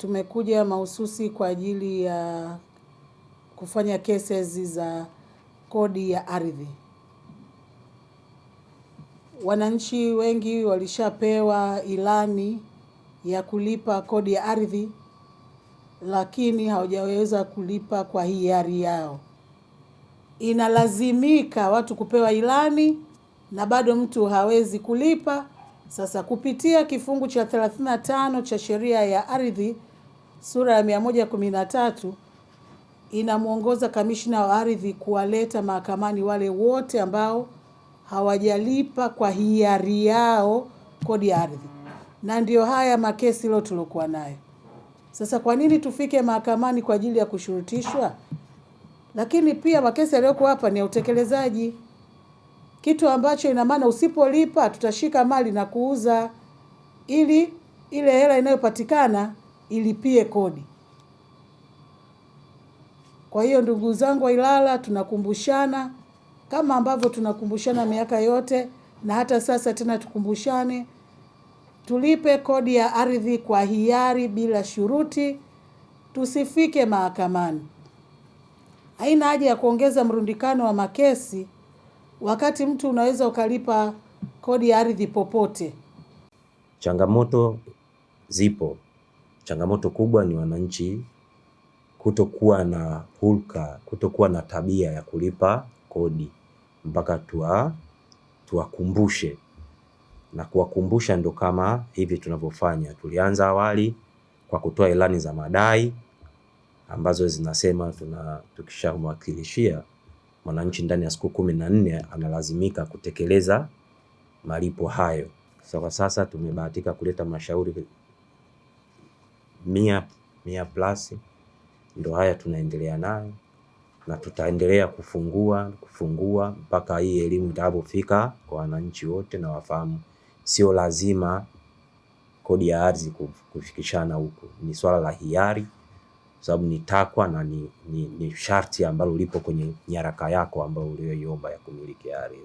tumekuja mahususi kwa ajili ya kufanya cases za kodi ya ardhi. Wananchi wengi walishapewa ilani ya kulipa kodi ya ardhi, lakini hawajaweza kulipa kwa hiari yao. Inalazimika watu kupewa ilani na bado mtu hawezi kulipa. Sasa kupitia kifungu cha 35 cha sheria ya ardhi sura ya 113 inamuongoza kamishna wa ardhi kuwaleta mahakamani wale wote ambao hawajalipa kwa hiari yao kodi ya ardhi. Na ndio haya makesi leo tulokuwa nayo. Sasa kwa nini tufike mahakamani kwa ajili ya kushurutishwa? Lakini pia makesi yaliyoko hapa ni ya utekelezaji. Kitu ambacho ina maana usipolipa tutashika mali na kuuza ili ile hela inayopatikana ilipie kodi. Kwa hiyo ndugu zangu wa Ilala, tunakumbushana kama ambavyo tunakumbushana miaka yote, na hata sasa tena tukumbushane, tulipe kodi ya ardhi kwa hiari bila shuruti, tusifike mahakamani. Haina haja ya kuongeza mrundikano wa makesi wakati mtu unaweza ukalipa kodi ya ardhi popote. Changamoto zipo. Changamoto kubwa ni wananchi kutokuwa na hulka, kutokuwa na tabia ya kulipa kodi mpaka tuwakumbushe. Na kuwakumbusha ndo kama hivi tunavyofanya. Tulianza awali kwa kutoa ilani za madai ambazo zinasema tukishamwakilishia mwananchi ndani ya siku 14 analazimika kutekeleza malipo hayo. Kwa sasa tumebahatika kuleta mashauri 100 plus, ndo haya tunaendelea nayo na tutaendelea kufungua mpaka hii elimu itakapofika kwa wananchi wote na wafahamu sio lazima kodi ya ardhi kufikishana huko. Ni swala la hiari, sababu ni takwa na ni sharti ambalo lipo kwenye nyaraka yako ambayo uliyoiomba ya kumiliki ardhi.